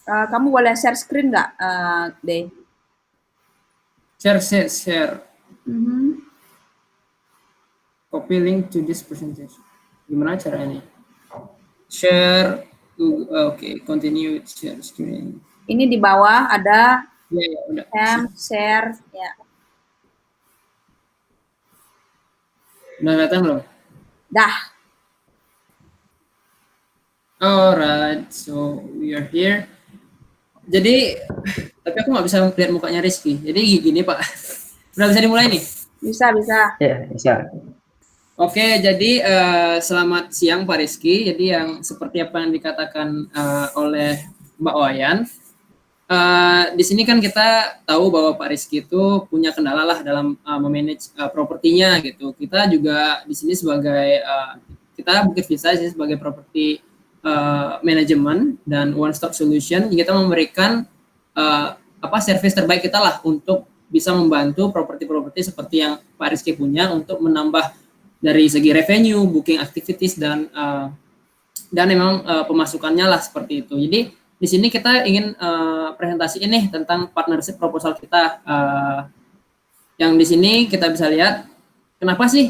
Kamu boleh share screen nggak, Day? Share. Copy link to this presentation. Gimana caranya? Share. Oke, continue share screen. Ini di bawah ada udah. Share, ya. Udah kelihatan belum? Dah. Alright, so we are here. Jadi, tapi aku nggak bisa lihat mukanya Rizky. Jadi gini Pak, udah bisa dimulai nih? Bisa. Ya, bisa. Oke, jadi selamat siang Pak Rizky. Jadi yang seperti apa yang dikatakan oleh Mbak Wayan, di sini kan kita tahu bahwa Pak Rizky itu punya kendala lah dalam memanage propertinya gitu. Kita juga di sini sebagai kita Bukit Vista sih sebagai properti manajemen dan one stop solution, kita memberikan service terbaik kita lah untuk bisa membantu properti-properti seperti yang Pak Rizky punya untuk menambah dari segi revenue, booking activities dan memang pemasukannya lah seperti itu. Jadi di sini kita ingin presentasi ini tentang partnership proposal kita. Yang di sini kita bisa lihat kenapa sih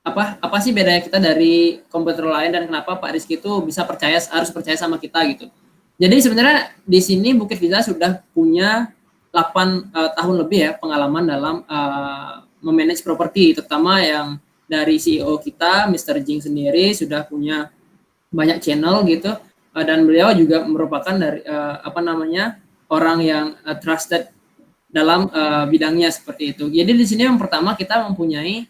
apa sih bedanya kita dari komputer lain dan kenapa Pak Rizky itu bisa harus percaya sama kita gitu. Jadi sebenarnya di sini Bukit Vista sudah punya 8 tahun lebih ya pengalaman dalam memanage properti, terutama yang dari CEO kita Mr. Jing sendiri sudah punya banyak channel gitu, dan beliau juga merupakan dari orang yang trusted dalam bidangnya seperti itu. Jadi di sini yang pertama kita mempunyai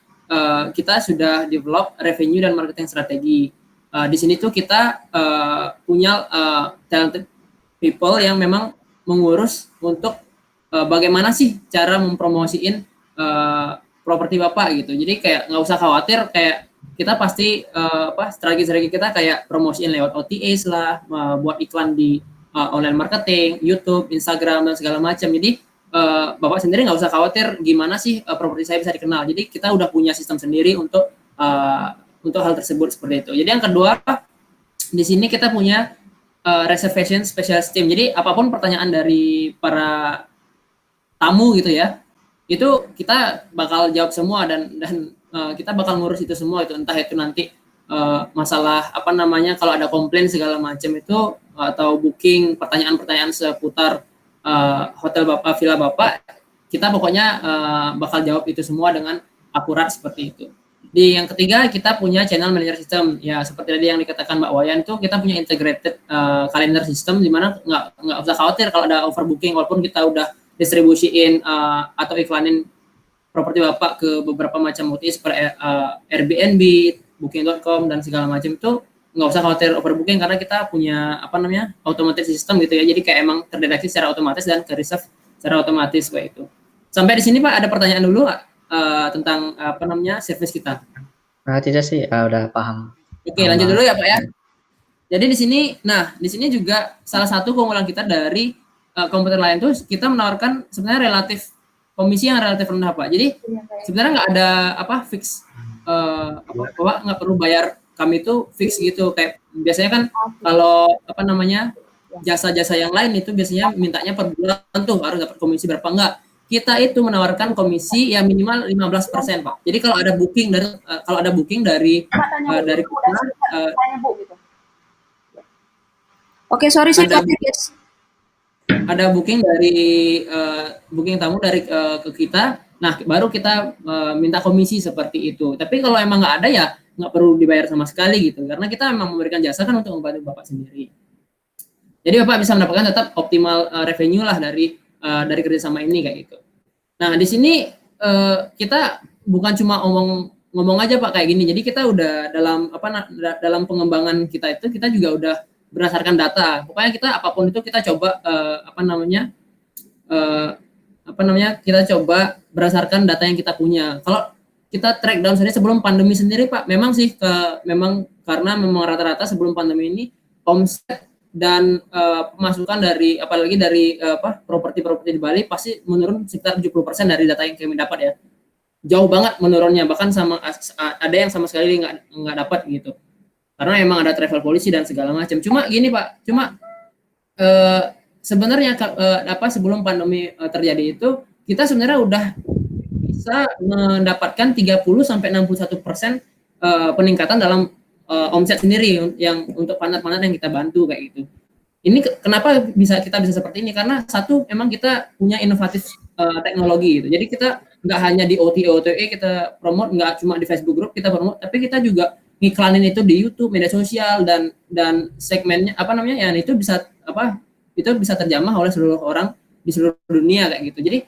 kita sudah develop revenue dan marketing strategi. Di sini tuh kita punya talented people yang memang mengurus untuk bagaimana sih cara mempromosiin properti Bapak gitu. Jadi kayak nggak usah khawatir, kayak kita pasti strategi kita kayak promosiin lewat OTAs lah, buat iklan di online marketing, YouTube, Instagram dan segala macam. Jadi Bapak sendiri nggak usah khawatir gimana sih properti saya bisa dikenal. Jadi kita udah punya sistem sendiri untuk hal tersebut seperti itu. Jadi yang kedua, di sini kita punya reservation specialist team. Jadi apapun pertanyaan dari para tamu gitu ya, itu kita bakal jawab semua dan kita bakal ngurus itu semua itu, entah itu nanti masalah kalau ada komplain segala macam itu atau booking pertanyaan-pertanyaan seputar hotel Bapak, villa Bapak, kita pokoknya bakal jawab itu semua dengan akurat seperti itu. Di yang ketiga kita punya channel manager system, ya seperti tadi yang dikatakan Mbak Wayan tuh kita punya integrated calendar system di mana nggak usah khawatir kalau ada overbooking, walaupun kita udah distribusiin atau iklanin properti Bapak ke beberapa macam OTA seperti Airbnb, Booking.com dan segala macam itu nggak usah khawatir overbooking karena kita punya automatic system gitu ya. Jadi kayak emang terdeteksi secara otomatis dan ke reserve secara otomatis kayak itu. Sampai di sini Pak ada pertanyaan dulu tentang service kita? Tidak sih, udah paham. Oke, lanjut dulu ya Pak ya. Jadi di sini juga salah satu keunggulan kita dari komputer lain tuh kita menawarkan sebenarnya relatif komisi yang relatif rendah Pak. Jadi sebenarnya nggak ada fix Bapak nggak perlu bayar kami itu fix gitu. Kayak biasanya kan kalau jasa-jasa yang lain itu biasanya mintanya per bulan tuh harus dapat komisi berapa, enggak. Kita itu menawarkan komisi ya minimal 15% Pak. Jadi kalau ada booking dari Oke, sorry saya guys. Ada booking dari booking tamu dari ke kita, nah baru kita minta komisi seperti itu. Tapi kalau emang nggak ada ya nggak perlu dibayar sama sekali gitu, karena kita memang memberikan jasa kan untuk membantu Bapak sendiri. Jadi Bapak bisa mendapatkan tetap optimal revenue lah dari kerjasama ini kayak gitu. Nah di sini kita bukan cuma ngomong aja Pak kayak gini. Jadi kita udah dalam pengembangan kita itu kita juga udah berdasarkan data. Pokoknya kita apapun itu kita coba kita coba berdasarkan data yang kita punya. Kalau kita track down sendiri sebelum pandemi sendiri Pak, memang sih memang karena memang rata-rata sebelum pandemi ini omset dan pemasukan dari apalagi dari properti-properti di Bali pasti menurun sekitar 70% dari data yang kami dapat ya. Jauh banget menurunnya, bahkan ada yang sama sekali nggak dapat gitu. karena memang ada travel policy dan segala macam. Cuma gini Pak, sebenarnya sebelum pandemi terjadi itu kita sebenarnya udah bisa mendapatkan 30 sampai 61% peningkatan dalam omset sendiri yang untuk partner-partner yang kita bantu kayak gitu. Ini kenapa kita bisa seperti ini? Karena satu, memang kita punya inovatif teknologi gitu. Jadi kita nggak hanya di OTA kita promote, nggak cuma di Facebook Group kita promote, tapi kita juga ngiklanin itu di YouTube, media sosial dan segmennya ya itu bisa terjamah oleh seluruh orang di seluruh dunia kayak gitu. Jadi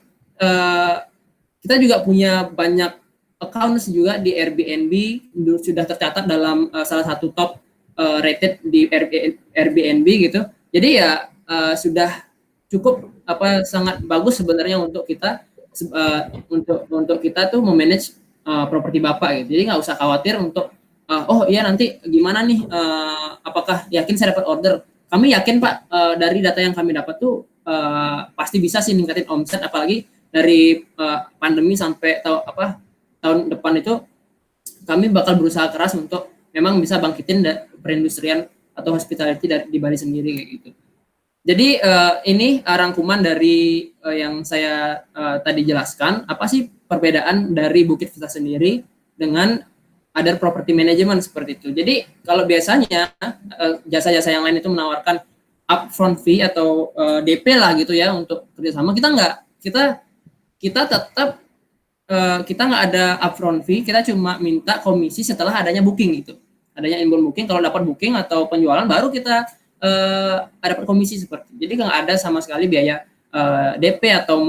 kita juga punya banyak accounts juga di Airbnb, sudah tercatat dalam salah satu top rated di Airbnb gitu. Jadi ya sudah cukup sangat bagus sebenarnya untuk kita untuk kita tuh memanage properti Bapak gitu. Jadi nggak usah khawatir untuk oh iya nanti gimana nih apakah yakin saya dapat order. Kami yakin Pak dari data yang kami dapat tuh pasti bisa sih ningkatin omset, apalagi dari pandemi sampai tahun depan itu kami bakal berusaha keras untuk memang bisa bangkitin perindustrian atau hospitality di Bali sendiri kayak gitu. Jadi ini rangkuman dari yang saya tadi jelaskan, apa sih perbedaan dari Bukit Vista sendiri dengan other property management seperti itu. Jadi kalau biasanya jasa-jasa yang lain itu menawarkan upfront fee atau DP lah gitu ya untuk kerjasama, kita nggak, kita tetap kita nggak ada upfront fee, kita cuma minta komisi setelah adanya booking gitu. Adanya inbound booking, kalau dapat booking atau penjualan baru kita dapat komisi seperti itu. Jadi nggak ada sama sekali biaya DP atau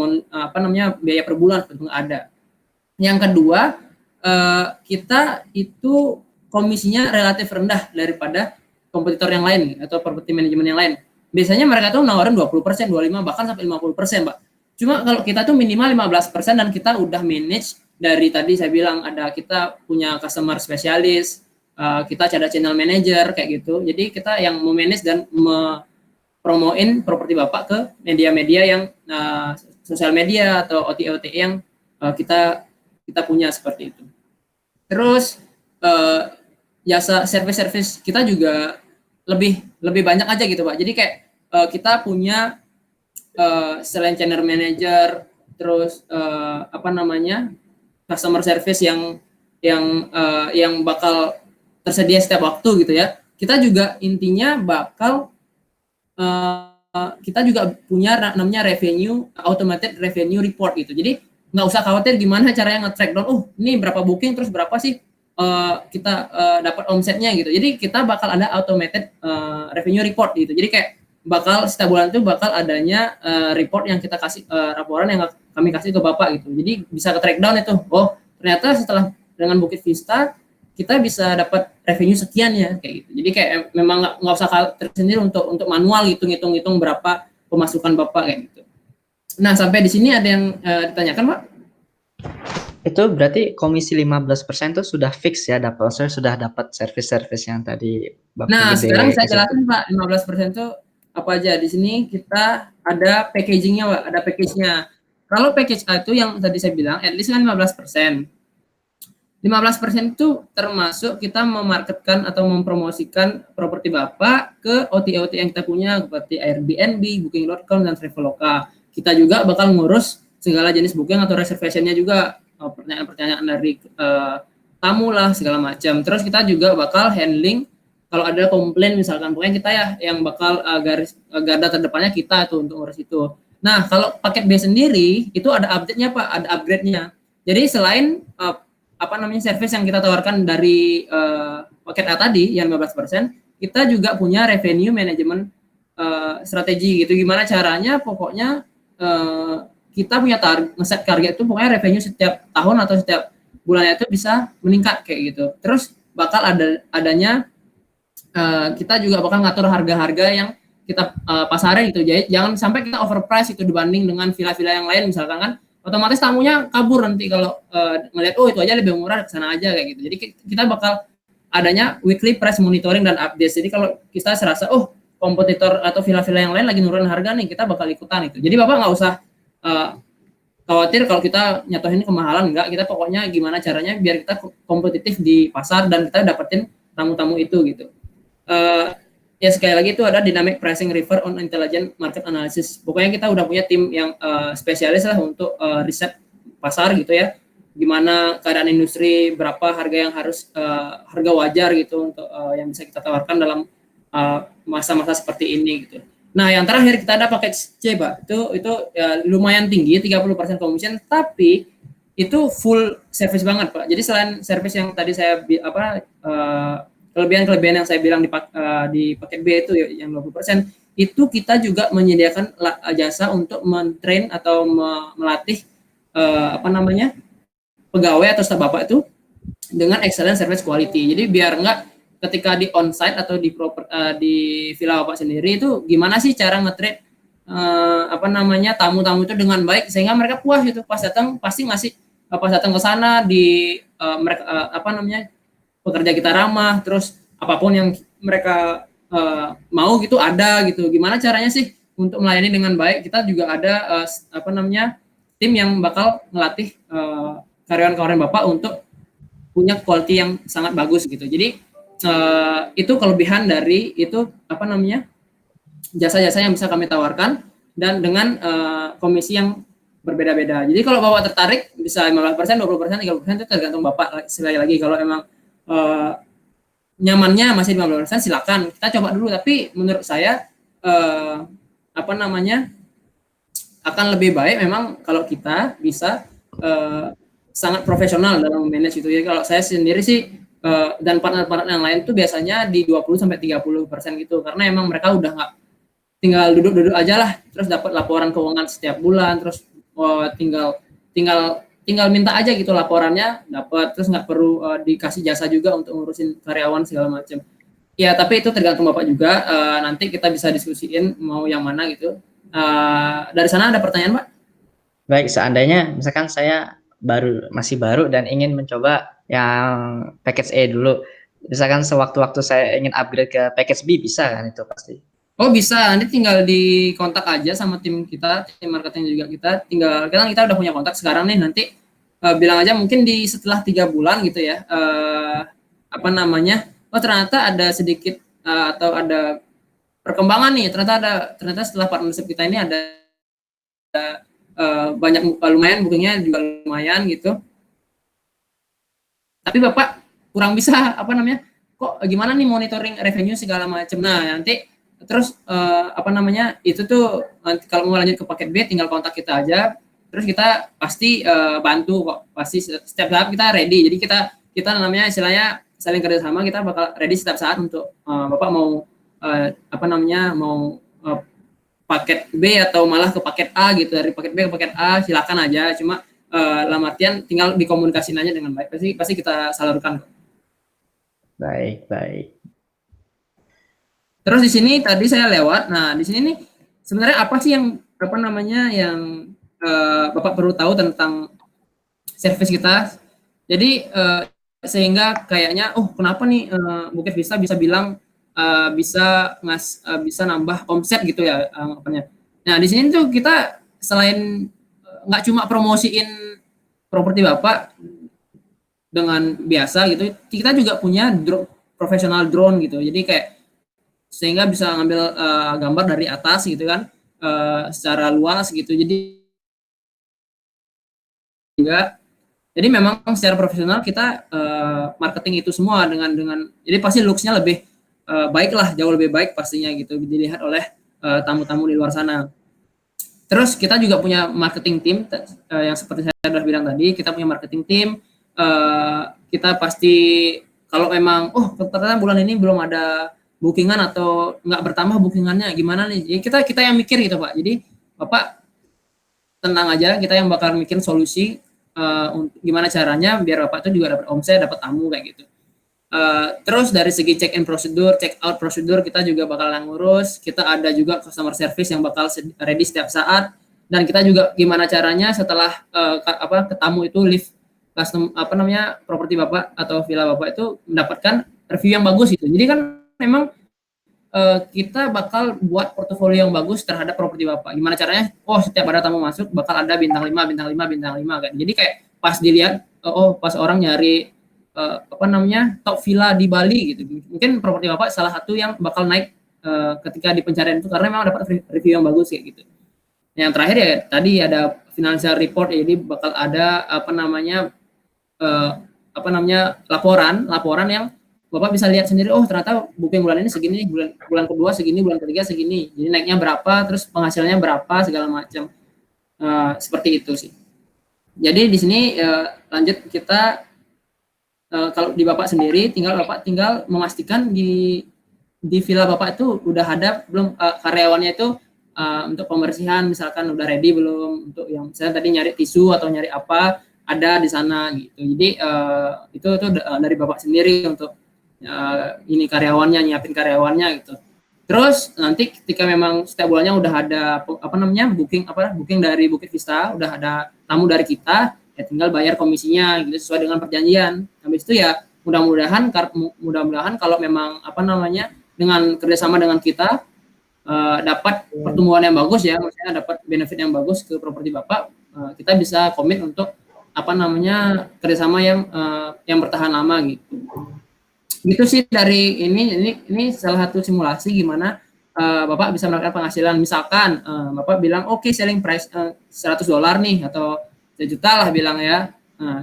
biaya per bulan, itu nggak ada. Yang kedua, kita itu komisinya relatif rendah daripada kompetitor yang lain atau property management yang lain. Biasanya mereka tuh nawarin 20%, 25%, bahkan sampai 50%, Pak. Cuma kalau kita tuh minimal 15% dan kita udah manage dari tadi saya bilang kita punya customer spesialis, kita ada channel manager kayak gitu. Jadi kita yang memanage dan promoin properti Bapak ke media-media yang sosial media atau OTA yang kita punya seperti itu. Terus jasa service kita juga lebih banyak aja gitu Pak. Jadi kayak kita punya selain channel manager, terus customer service yang bakal tersedia setiap waktu gitu ya. Kita juga intinya kita juga punya namanya automated revenue report gitu. Jadi nggak usah khawatir gimana caranya nge-track down, ini berapa booking terus berapa sih kita dapat omsetnya gitu. Jadi kita bakal ada automated revenue report gitu. Jadi kayak setiap bulan itu bakal adanya report yang kita kasih, laporan yang kami kasih ke Bapak gitu. Jadi bisa ke-track down itu. Oh, ternyata setelah dengan Bukit Vista kita bisa dapat revenue sekian ya kayak gitu. Jadi kayak memang nggak usah khawatir sendiri untuk manual hitung berapa pemasukan Bapak kayak gitu. Nah, sampai di sini ada yang ditanyakan, Pak? Itu berarti komisi 15% itu sudah fix ya, sudah dapat service-service yang tadi Bapak Nah, gede sekarang saya kasih. jelasin Pak, 15% itu apa aja. Di sini kita ada packaging-nya, Pak, ada package-nya. Kalau package A itu yang tadi saya bilang, at least kan 15%. 15% itu termasuk kita memarketkan atau mempromosikan properti Bapak ke OTA yang kita punya seperti Airbnb, Booking.com, dan Traveloka. Kita juga bakal ngurus segala jenis booking atau reservation-nya juga, pertanyaan-pertanyaan dari tamu lah segala macam. Terus kita juga bakal handling kalau ada komplain misalkan, pokoknya kita ya yang bakal garda terdepannya kita tuh untuk ngurus itu. Nah, kalau paket B sendiri itu ada update-nya Pak, ada upgrade-nya. Jadi selain service yang kita tawarkan dari paket A tadi yang 15%, kita juga punya revenue management strategi gitu. Gimana caranya? Pokoknya kita punya ngeset target itu pokoknya revenue setiap tahun atau setiap bulannya itu bisa meningkat kayak gitu. Terus bakal adanya kita juga bakal ngatur harga-harga yang kita pasarin gitu. Jadi jangan sampai kita overprice itu dibanding dengan villa-villa yang lain misalkan kan. Otomatis tamunya kabur nanti kalau ngelihat itu aja lebih murah, ke sana aja kayak gitu. Jadi kita bakal adanya weekly price monitoring dan update. Jadi kalau kita serasa kompetitor atau villa-villa yang lain lagi nurunin harga nih, kita bakal ikutan itu. Jadi Bapak nggak usah khawatir kalau kita nyatohin kemahalan, enggak. Kita pokoknya gimana caranya biar kita kompetitif di pasar dan kita dapetin tamu-tamu itu gitu. Ya sekali lagi itu ada dynamic pricing refer on intelligent market analysis. Pokoknya kita udah punya tim yang spesialis lah untuk riset pasar gitu ya. Gimana keadaan industri, berapa harga yang harus harga wajar gitu untuk yang bisa kita tawarkan dalam masa-masa seperti ini gitu. Nah, yang terakhir kita ada package C, Pak. Itu ya, lumayan tinggi, 30% commission, tapi itu full service banget, Pak. Jadi selain service yang tadi saya kelebihan-kelebihan yang saya bilang di paket B itu yang 20%, itu kita juga menyediakan jasa untuk mentrain atau melatih pegawai atau staf Bapak itu dengan excellent service quality. Jadi biar enggak ketika di onsite atau di villa Bapak sendiri itu gimana sih cara nge-treat tamu-tamu itu dengan baik sehingga mereka puas gitu. Pas datang pasti ngasih pas datang ke sana pekerja kita ramah, terus apapun yang mereka mau gitu ada gitu. Gimana caranya sih untuk melayani dengan baik? Kita juga ada tim yang bakal ngelatih karyawan-karyawan Bapak untuk punya quality yang sangat bagus gitu. Jadi itu kelebihan dari itu jasa-jasa yang bisa kami tawarkan dan dengan komisi yang berbeda-beda. Jadi kalau Bapak tertarik bisa 15%, 20%, 30% itu tergantung Bapak. Sekali lagi kalau emang nyamannya masih 15% silakan kita coba dulu, tapi menurut saya akan lebih baik memang kalau kita bisa sangat profesional dalam manage itu. Jadi kalau saya sendiri sih dan partner-partner yang lain tuh biasanya di 20-30% gitu, karena emang mereka udah nggak tinggal duduk-duduk aja lah terus dapat laporan keuangan setiap bulan, terus tinggal minta aja gitu laporannya dapat, terus nggak perlu dikasih jasa juga untuk ngurusin karyawan segala macam. Ya tapi itu tergantung Bapak juga, nanti kita bisa diskusiin mau yang mana gitu. Dari sana ada pertanyaan, Pak? Baik, seandainya misalkan saya masih baru dan ingin mencoba yang package A dulu, misalkan sewaktu-waktu saya ingin upgrade ke package B, bisa kan itu pasti? Oh bisa, nanti tinggal dikontak aja sama tim kita, tim marketing juga kita udah punya kontak sekarang nih, nanti bilang aja mungkin setelah 3 bulan gitu ya, oh ternyata ada sedikit atau ada perkembangan nih, ternyata setelah partnership kita ini ada banyak lumayan bookingnya juga lumayan gitu, tapi Bapak kurang bisa kok gimana nih monitoring revenue segala macam. Nah nanti terus itu tuh nanti kalau mau lanjut ke paket B tinggal kontak kita aja, terus kita pasti bantu kok, pasti setiap saat kita ready. Jadi kita namanya istilahnya saling kerjasama, kita bakal ready setiap saat untuk Bapak mau paket B atau malah ke paket A gitu, dari paket B ke paket A silakan aja, cuma dalam artian tinggal dikomunikasiin aja dengan baik, pasti kita salurkan. Baik. Terus di sini tadi saya lewat, nah di sini nih sebenarnya apa sih yang yang Bapak perlu tahu tentang service kita. Jadi sehingga kayaknya kenapa nih Bukit Vista bisa bilang bisa nambah omset gitu ya anggapannya. Nah di sini tuh kita selain nggak cuma promosiin properti Bapak dengan biasa gitu, kita juga punya profesional drone gitu. Jadi kayak sehingga bisa ngambil gambar dari atas gitu kan, secara luas gitu. Jadi memang secara profesional kita marketing itu semua dengan jadi pasti looks-nya lebih baik lah, jauh lebih baik pastinya gitu dilihat oleh tamu-tamu di luar sana. Terus kita juga punya marketing team yang seperti saya sudah bilang tadi, kita punya marketing team. Kita pasti kalau memang ternyata bulan ini belum ada bookingan atau nggak bertambah bookingannya gimana nih, jadi kita yang mikir gitu Pak. Jadi Bapak tenang aja, kita yang bakal bikin solusi gimana caranya biar Bapak itu juga dapat omset, dapat tamu kayak gitu. Terus dari segi check in prosedur, check out prosedur kita juga bakal ngurus. Kita ada juga customer service yang bakal ready setiap saat, dan kita juga gimana caranya setelah tamu itu live properti Bapak atau villa Bapak itu mendapatkan review yang bagus gitu. Jadi kan memang kita bakal buat portofolio yang bagus terhadap properti Bapak. Gimana caranya? Setiap ada tamu masuk bakal ada bintang 5 kayak. Jadi kayak pas dilihat pas orang nyari apa namanya top villa di Bali gitu. Mungkin properti Bapak salah satu yang bakal naik ketika di pencarian itu karena memang dapat review yang bagus kayak gitu. Yang terakhir ya tadi ada financial report, jadi bakal ada apa namanya laporan yang Bapak bisa lihat sendiri, oh ternyata booking bulan ini segini, bulan kedua segini, bulan ketiga segini, jadi naiknya berapa, terus penghasilannya berapa, segala macam. Seperti itu sih. Jadi di sini lanjut kita kalau di Bapak sendiri Bapak tinggal memastikan di villa Bapak itu udah ada belum karyawannya itu untuk pembersihan misalkan udah ready belum, untuk yang misalnya tadi nyari tisu atau nyari apa ada di sana gitu. Jadi itu dari Bapak sendiri untuk ini karyawannya, nyiapin karyawannya gitu. Terus nanti ketika memang setiap bulannya udah ada booking dari Bukit Vista, udah ada tamu dari kita, ya tinggal bayar komisinya gitu sesuai dengan perjanjian. Habis itu ya mudah-mudahan kalau memang dengan kerjasama dengan kita dapat pertumbuhan yang bagus ya, maksudnya dapat benefit yang bagus ke properti Bapak, kita bisa komit untuk kerjasama yang bertahan lama gitu. Gitu sih dari ini salah satu simulasi gimana Bapak bisa mendapatkan penghasilan. Misalkan Bapak bilang oke, selling price $100 nih atau 1 juta lah bilang ya.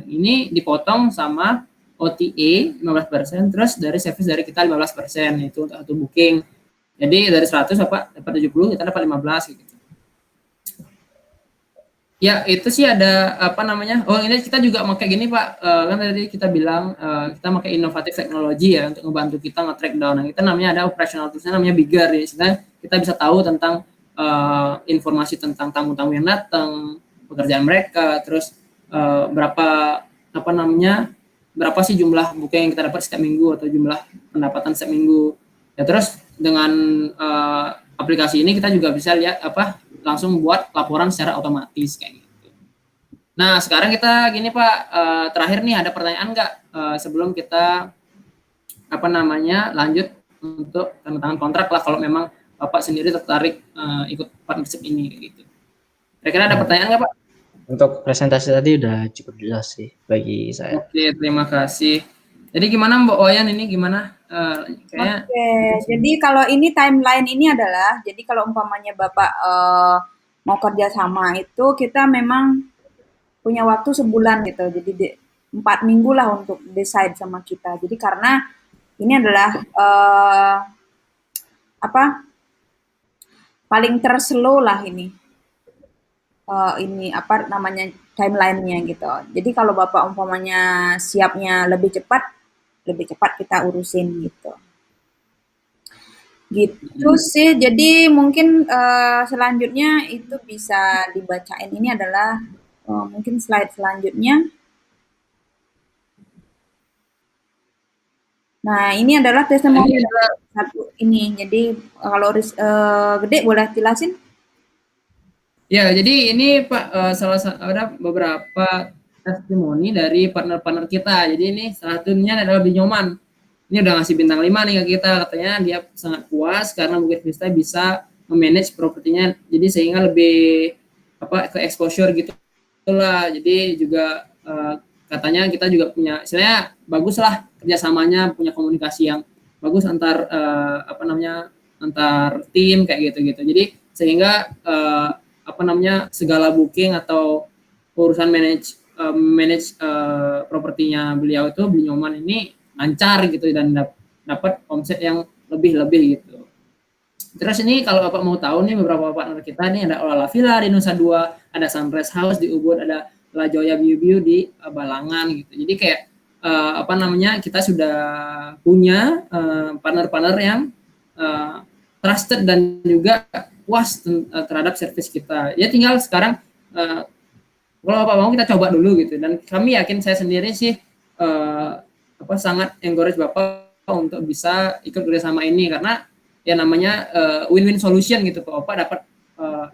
Ini dipotong sama OTA 15%, terus dari service dari kita 15%, itu untuk satu booking. Jadi dari 100 Bapak dapat 70, kita dapat 15 gitu. Ya, itu sih ada oh ini kita juga pakai gini Pak, kan tadi kita bilang kita pakai inovatif teknologi ya untuk membantu kita nge-track down. Nah, kita namanya ada operational toolsnya namanya Bigger ya. Sebenarnya kita bisa tahu tentang informasi tentang tamu-tamu yang datang, pekerjaan mereka, terus berapa sih jumlah booking yang kita dapat setiap minggu atau jumlah pendapatan setiap minggu. Ya terus dengan aplikasi ini kita juga bisa lihat langsung buat laporan secara otomatis kayak gitu. Nah sekarang kita gini Pak, terakhir nih ada pertanyaan nggak sebelum kita lanjut untuk tanda tangan kontrak lah kalau memang Bapak sendiri tertarik ikut partnership ini kayak gitu. Kira-kira ada pertanyaan nggak Pak? Untuk presentasi tadi udah cukup jelas sih bagi saya. Oke, terima kasih. Jadi gimana Mbak Wayan ini gimana? Oke, jadi kalau ini timeline ini adalah, jadi kalau umpamanya Bapak mau kerja sama itu kita memang punya waktu sebulan gitu, jadi 4 minggu lah untuk decide sama kita. Jadi karena ini adalah paling terslow lah ini timelinenya gitu. Jadi kalau Bapak umpamanya siapnya lebih cepat kita urusin gitu. Gitu sih. Jadi mungkin selanjutnya itu bisa dibacain. Ini adalah mungkin slide selanjutnya. Nah, ini adalah testimoni satu ini. Jadi kalau Gede boleh jelasin? Ya, jadi ini Pak ada beberapa testimoni dari partner-partner kita. Jadi ini salah satunya adalah Binyoman. Ini udah ngasih bintang 5 nih ke kita, katanya dia sangat puas karena Bukit Vista bisa memanage propertinya, jadi sehingga lebih ke exposure gitu lah. Jadi juga katanya kita juga punya, istilahnya bagus lah kerjasamanya, punya komunikasi yang bagus antar antar tim kayak gitu. Jadi sehingga segala booking atau urusan manage propertinya beliau itu Binyoman ini lancar gitu dan dapat omset yang lebih gitu. Terus ini kalau Bapak mau tahu nih beberapa partner kita nih, ada Olala Villa di Nusa Dua, ada Sunrise House di Ubud, ada La Joya View di Balangan gitu. Jadi kayak kita sudah punya partner-partner yang trusted dan juga puas terhadap service kita. Ya tinggal sekarang kalau Bapak mau kita coba dulu gitu, dan kami yakin, saya sendiri sih sangat encourage Bapak untuk bisa ikut kerjasama ini karena ya namanya win-win solution gitu. Bapak dapat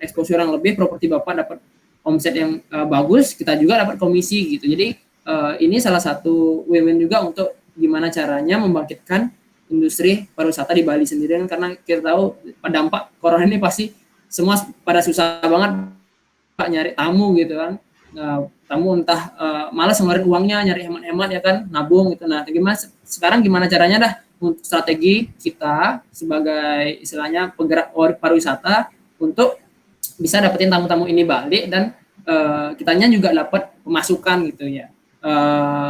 exposure yang lebih, properti Bapak dapat omset yang bagus, kita juga dapat komisi gitu. Jadi ini salah satu win-win juga untuk gimana caranya membangkitkan industri pariwisata di Bali sendiri, karena kita tahu dampak corona ini pasti semua pada susah banget Pak nyari tamu gitu kan. tamu entah malas ngeluarin uangnya, nyari hemat-hemat ya kan, nabung gitu. Nah, sekarang gimana caranya dah untuk strategi kita sebagai istilahnya penggerak pariwisata untuk bisa dapetin tamu-tamu ini balik dan kitanya juga dapat pemasukan gitu ya.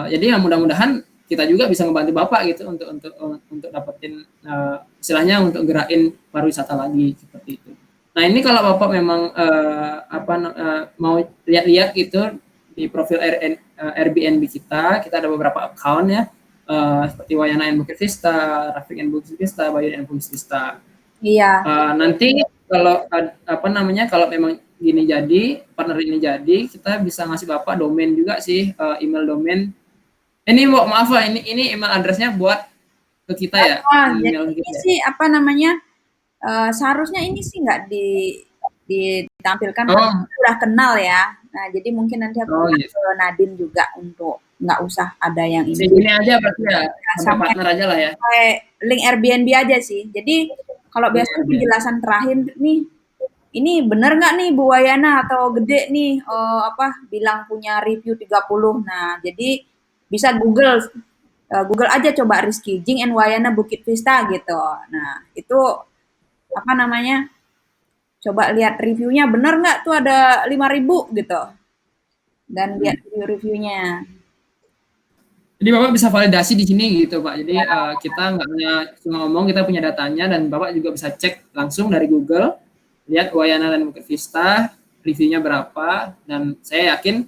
Jadi ya mudah-mudahan kita juga bisa ngebantu Bapak gitu untuk dapetin istilahnya untuk gerakin pariwisata lagi seperti itu. Nah, ini kalau Bapak memang mau lihat-lihat gitu di profil Airbnb kita ada beberapa account ya, seperti Wayana and Bukit Vista, Rafiq and Bukit Vista, Bayu and Bukit Vista. Iya. Nanti kalau kalau memang gini jadi, partner ini jadi, kita bisa ngasih Bapak domain juga sih, email domain. Ini maaf Pak, ini email address-nya buat ke kita ya. Jadi ini sih apa namanya? Seharusnya ini sih nggak ditampilkan karena udah kenal ya. Nah, jadi mungkin nanti aku ke Nadine juga untuk nggak usah ada yang ini. Ini aja berarti ya, sama partner aja lah ya. Link Airbnb aja sih. Jadi kalau biasanya penjelasan terakhir nih, ini bener nggak nih Bu Wayana atau Gede nih bilang punya review 30. Nah, jadi bisa Google aja coba Rizky Jing and Wayana Bukit Vista gitu. Nah, itu apa namanya? Coba lihat reviewnya bener nggak tuh ada 5.000 gitu. Dan lihat review-reviewnya. Jadi Bapak bisa validasi di sini gitu Pak. Jadi kita nggak hanya cuma ngomong, kita punya datanya dan Bapak juga bisa cek langsung dari Google, lihat Wayana dan Bukit Vista, reviewnya berapa, dan saya yakin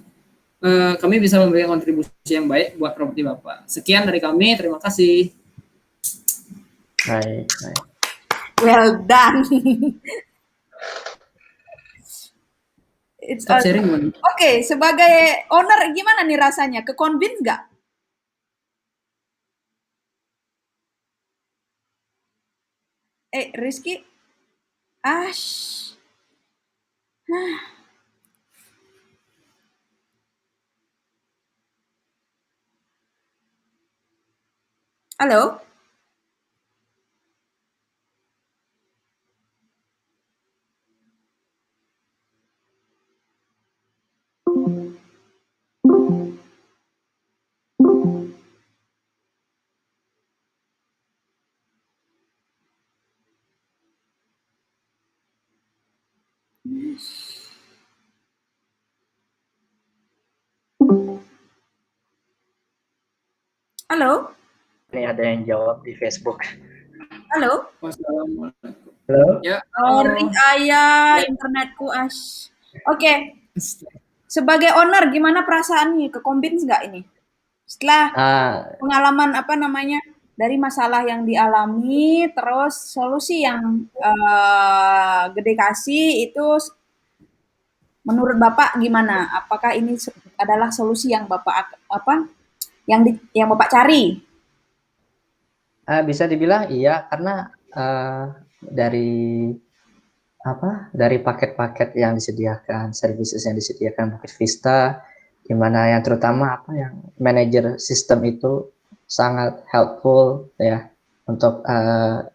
kami bisa memberikan kontribusi yang baik buat properti Bapak. Sekian dari kami, terima kasih. Baik. Well done. Stop sharing. Oke, sebagai owner gimana nih rasanya? Ke-convince nggak? Rizky? Halo? Halo? Ini ada yang jawab di Facebook. Halo? Wassalamualaikum. Halo? Ya. Sorry ayah, internetku Oke. Sebagai owner gimana perasaannya? Ke-convince nggak ini? Setelah pengalaman dari masalah yang dialami, terus solusi yang Gede kasih itu menurut Bapak gimana? Apakah ini adalah solusi yang Bapak yang Bapak cari? Bisa dibilang iya, karena dari paket-paket yang disediakan, services yang disediakan Bukit Vista, di mana yang terutama yang manajer sistem itu sangat helpful ya untuk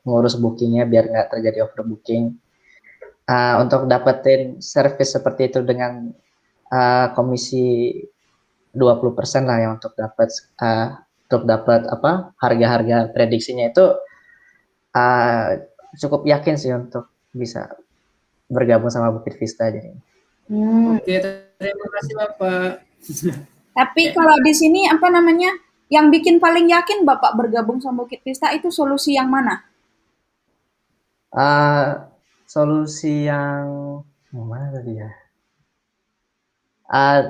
ngurus bookingnya biar nggak terjadi overbooking. Untuk dapetin service seperti itu dengan komisi 20% lah yang untuk dapat harga-harga prediksinya itu cukup yakin sih untuk bisa bergabung sama Bukit Vista jadi. Oke, terima kasih Bapak. Tapi kalau di sini yang bikin paling yakin Bapak bergabung sama Bukit Vista itu solusi yang mana? Solusi yang mana tadi ya?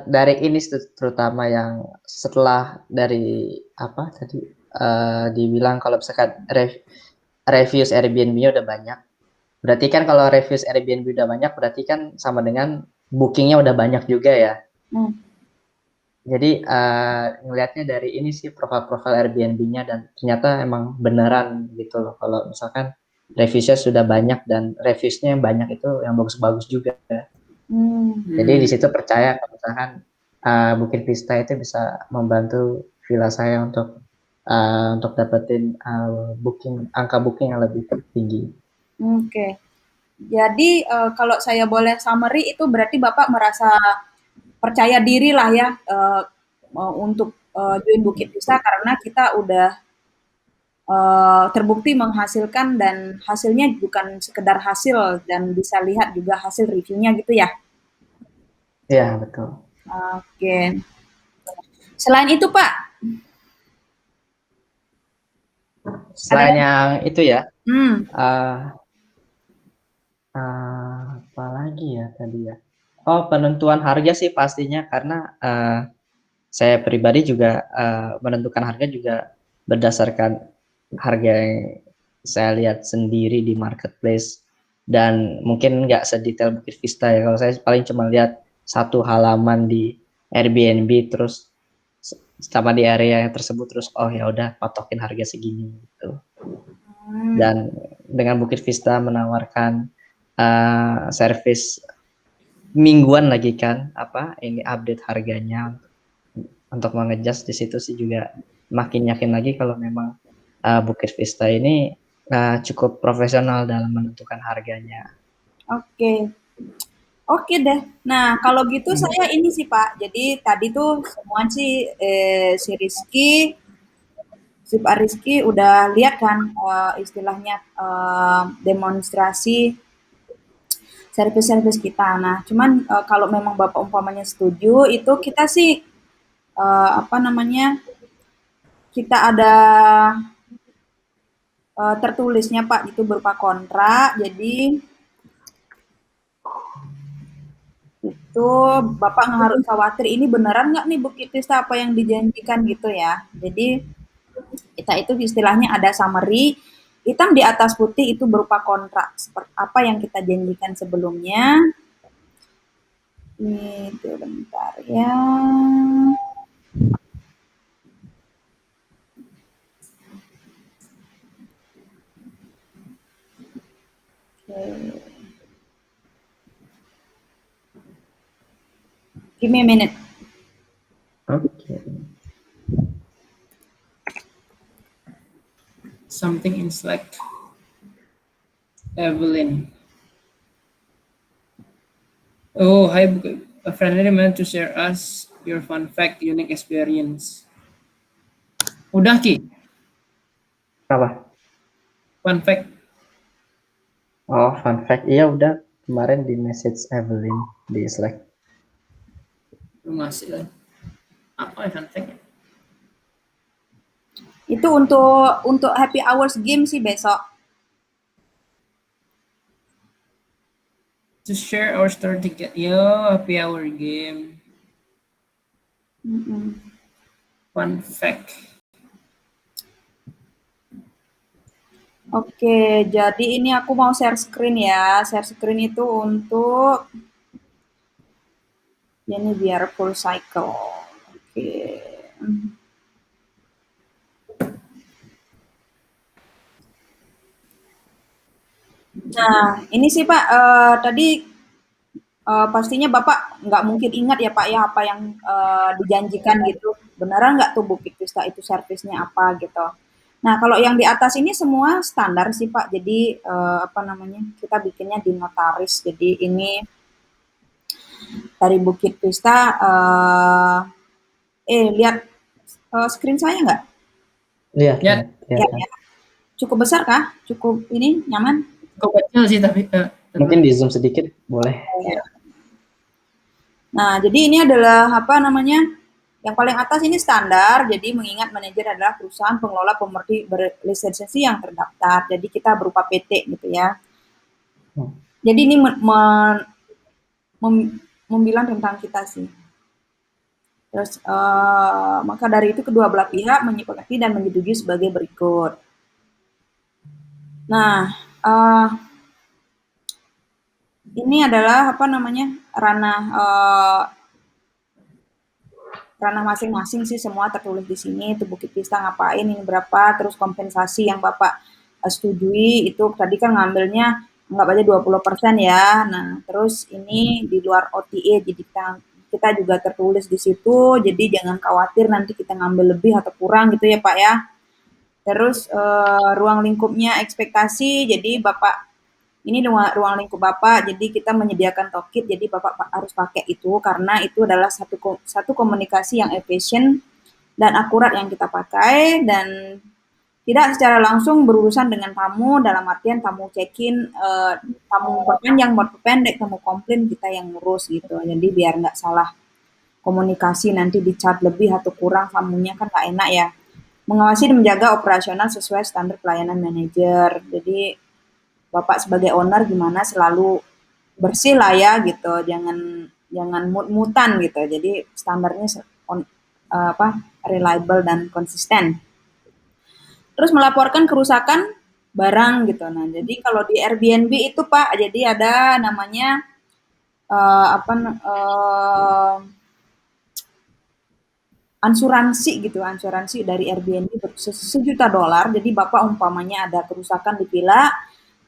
Dari ini terutama yang setelah dari dibilang kalau misalkan reviews Airbnb udah banyak, berarti kan kalau reviews Airbnb udah banyak berarti kan sama dengan bookingnya udah banyak juga ya. Jadi ngelihatnya dari ini sih profil Airbnb-nya dan ternyata emang beneran gitu loh kalau misalkan reviewsnya sudah banyak dan reviewsnya yang banyak itu yang bagus-bagus juga. Jadi di situ percaya kalau misalkan Bukit Vista itu bisa membantu villa saya untuk dapetin angka booking yang lebih tinggi. Oke. Jadi kalau saya boleh summary itu berarti Bapak merasa percaya diri lah ya untuk join Bukit Vista karena kita udah terbukti menghasilkan dan hasilnya bukan sekedar hasil dan bisa lihat juga hasil reviewnya gitu ya. Iya, betul. Oke. Selain itu Pak, Selain ada yang itu ya, hmm, uh, apa lagi ya tadi ya? Oh, penentuan harga sih pastinya karena saya pribadi juga menentukan harga juga berdasarkan harga yang saya lihat sendiri di marketplace dan mungkin nggak sedetail Bukit Vista ya. Kalau saya paling cuma lihat satu halaman di Airbnb terus sama di area yang tersebut terus oh ya udah patokin harga segini gitu. Dan dengan Bukit Vista menawarkan service mingguan lagi kan apa ini update harganya untuk mengejas di situ sih juga makin yakin lagi kalau memang Bukit Vista ini cukup profesional dalam menentukan harganya. oke. Oke deh. Nah, kalau gitu saya ini sih Pak. Jadi tadi tuh semua sih si Pak Rizky udah lihat kan istilahnya demonstrasi service-service kita. Nah, cuman kalau memang Bapak umpamanya setuju, itu kita sih apa namanya? Kita ada tertulisnya Pak itu berupa kontrak. Jadi itu Bapak nggak harus khawatir ini beneran nggak nih Bukit Vista apa yang dijanjikan gitu ya. Jadi kita itu istilahnya ada summary hitam di atas putih itu berupa kontrak seperti apa yang kita janjikan sebelumnya. Itu bentar ya. Oke. Give me a minute. Oke. Something in Slack. Evelyn. Oh, hi. A friendly reminder to share us your fun fact, unique experience. Udah Ki, Apa? fun fact. Oh, fun fact. Iya udah kemarin di message Evelyn di Slack. Belum masih kan? Apa ya fun fact? Itu untuk happy hours game sih besok. To share our story ticket. Yo, happy hour game. Fun fact. Oke, jadi ini aku mau share screen ya. Share screen itu untuk ini biar full cycle. Oke. Nah, ini sih Pak, tadi pastinya Bapak nggak mungkin ingat ya Pak ya apa yang dijanjikan gitu. Beneran nggak tuh Bukit Vista itu servisnya apa gitu. Nah, kalau yang di atas ini semua standar sih Pak. Jadi apa namanya kita bikinnya di notaris. Jadi ini dari Bukit Vista. Lihat screen saya nggak? Lihat, Ya, Ya, ya. Cukup besar kah? Cukup ini nyaman? kok kecil sih tapi mungkin di zoom sedikit boleh. Nah, jadi ini adalah apa namanya? Yang paling atas ini standar. Jadi mengingat manajer adalah perusahaan pengelola pemerintah berlisensi yang terdaftar. Jadi kita berupa PT gitu ya. Jadi ini membilang tentang kita sih. Terus maka dari itu kedua belah pihak menyepakati dan menyetujui sebagai berikut. Nah, ini adalah apa namanya ranah masing-masing sih semua tertulis di sini. Itu Bukit Vista ngapain, ini berapa, terus kompensasi yang Bapak setujui itu tadi kan ngambilnya nggak aja 20% ya. Nah, terus ini di luar OTA jadi kita juga tertulis di situ. Jadi jangan khawatir nanti kita ngambil lebih atau kurang gitu ya Pak ya. Terus ruang lingkupnya ekspektasi, jadi Bapak ini ruang lingkup Bapak, jadi kita menyediakan toolkit, jadi Bapak harus pakai itu karena itu adalah satu komunikasi yang efisien dan akurat yang kita pakai dan tidak secara langsung berurusan dengan tamu dalam artian tamu check-in, tamu perpanjang, perpendek, tamu komplain kita yang ngurus gitu. Jadi biar nggak salah komunikasi nanti di-charge lebih atau kurang tamunya kan nggak enak ya. Mengawasi dan menjaga operasional sesuai standar pelayanan manajer. Jadi Bapak sebagai owner gimana selalu bersih lah ya gitu, jangan jangan mut-mutan gitu. Jadi standarnya reliable dan konsisten. Terus melaporkan kerusakan barang gitu. Nah, jadi kalau di Airbnb itu Pak, jadi ada namanya apa asuransi gitu, asuransi dari Airbnb $1 juta. Jadi Bapak umpamanya ada kerusakan di villa,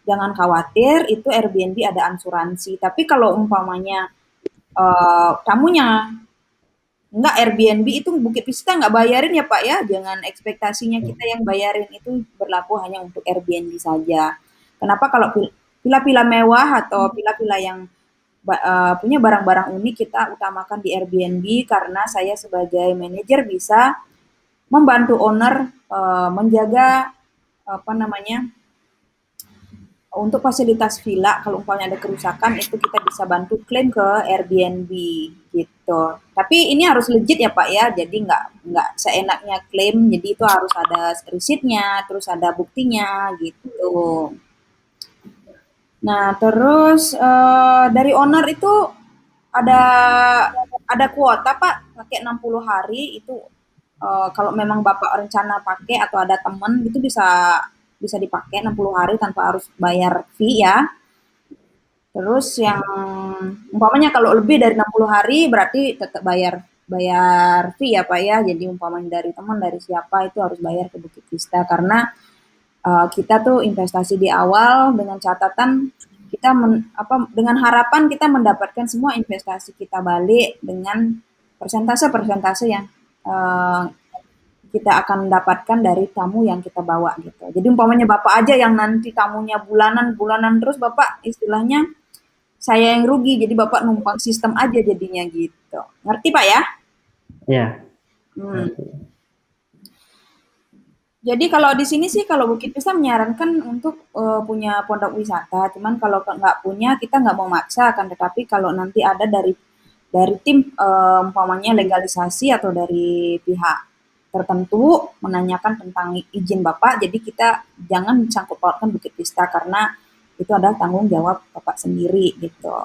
jangan khawatir, itu Airbnb ada asuransi. Tapi kalau umpamanya tamunya enggak, Airbnb itu Bukit Vista nggak bayarin ya Pak ya, jangan ekspektasinya kita yang bayarin, itu berlaku hanya untuk Airbnb saja. Kenapa? Kalau villa-villa mewah atau villa-villa yang punya barang-barang unik kita utamakan di Airbnb karena saya sebagai manajer bisa membantu owner menjaga apa namanya untuk fasilitas villa. Kalau umpamanya ada kerusakan itu kita bisa bantu klaim ke Airbnb gitu. Tapi ini harus legit ya Pak ya, jadi nggak seenaknya klaim, jadi itu harus ada receipt-nya, terus ada buktinya gitu. Nah terus dari owner itu ada ada kuota Pak, pakai 60 hari itu kalau memang Bapak rencana pakai atau ada temen itu bisa bisa dipakai 60 hari tanpa harus bayar fee ya. Terus yang umpamanya kalau lebih dari 60 hari berarti tetap bayar bayar fee ya Pak ya. Jadi umpamanya dari teman dari siapa itu harus bayar ke Bukit Vista karena kita tuh investasi di awal dengan catatan kita dengan harapan kita mendapatkan semua investasi kita balik dengan persentase-persentase yang uh, kita akan dapatkan dari tamu yang kita bawa gitu. Jadi umpamanya Bapak aja yang nanti tamunya bulanan-bulanan terus Bapak istilahnya saya yang rugi. Jadi Bapak numpang sistem aja jadinya gitu. Ngerti Pak ya? Ya. Hmm. Jadi kalau di sini sih kalau Bukit Vista menyarankan untuk punya pondok wisata. Cuman kalau nggak punya kita nggak mau maksa kan. Tetapi kalau nanti ada dari tim umpamanya legalisasi atau dari pihak tertentu menanyakan tentang izin Bapak, jadi kita jangan sangkut pautkan Bukit Vista karena itu adalah tanggung jawab Bapak sendiri gitu.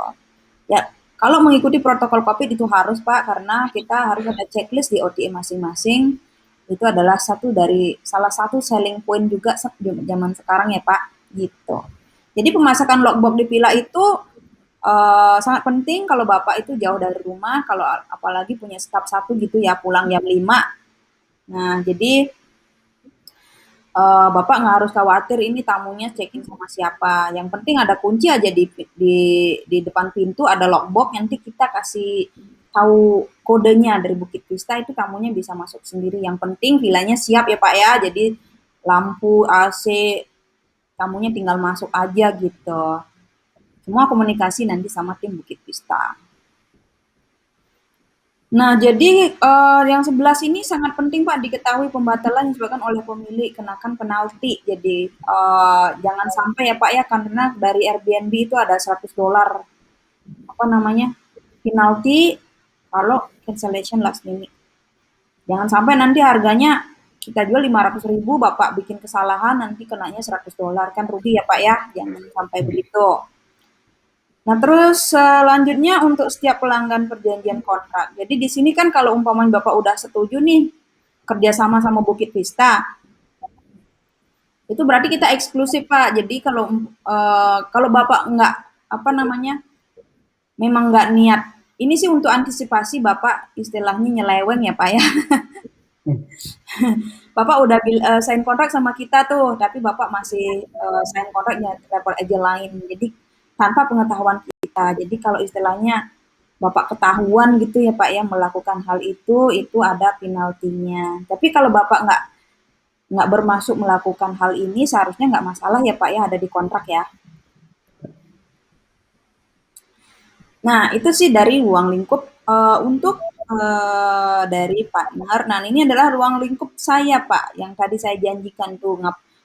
Ya, kalau mengikuti protokol COVID itu harus Pak karena kita harus ada checklist di OTA masing-masing. Itu adalah salah satu selling point juga zaman sekarang ya Pak gitu. Jadi pemasakan logbook di villa itu sangat penting kalau Bapak itu jauh dari rumah, kalau apalagi punya staf satu gitu ya, pulang jam 5. Nah, jadi Bapak nggak harus khawatir ini tamunya check-in sama siapa. Yang penting ada kunci aja di depan pintu, ada lockbox, nanti kita kasih tahu kodenya dari Bukit Vista itu tamunya bisa masuk sendiri. Yang penting villanya siap ya Pak ya, jadi lampu, AC, tamunya tinggal masuk aja gitu. Semua komunikasi nanti sama tim Bukit Vista. Nah, jadi yang 11 ini sangat penting Pak diketahui pembatalan yang disebabkan oleh pemilik kenakan penalti. Jadi jangan sampai ya Pak ya karena dari Airbnb itu ada $100 apa namanya penalti kalau cancellation last minute. Jangan sampai nanti harganya kita jual 500.000, Bapak bikin kesalahan nanti kenanya $100 kan rugi ya Pak ya. Jangan sampai begitu. Nah, terus selanjutnya untuk setiap pelanggan perjanjian kontrak. Jadi di sini kan kalau umpamanya Bapak udah setuju nih kerjasama sama Bukit Vista, itu berarti kita eksklusif Pak. Jadi kalau Bapak nggak apa namanya, memang nggak niat. Ini sih untuk antisipasi Bapak istilahnya nyeleweng ya Pak ya. Bapak udah sign kontrak sama kita tuh, tapi Bapak masih sign kontraknya travel agent lain. Jadi tanpa pengetahuan kita. Jadi kalau istilahnya Bapak ketahuan gitu ya Pak ya melakukan hal itu ada penaltinya. Tapi kalau Bapak nggak bermaksud melakukan hal ini seharusnya nggak masalah ya Pak ya ada di kontrak ya. Nah, itu sih dari ruang lingkup untuk dari partner. Nah, ini adalah ruang lingkup saya, Pak, yang tadi saya janjikan tuh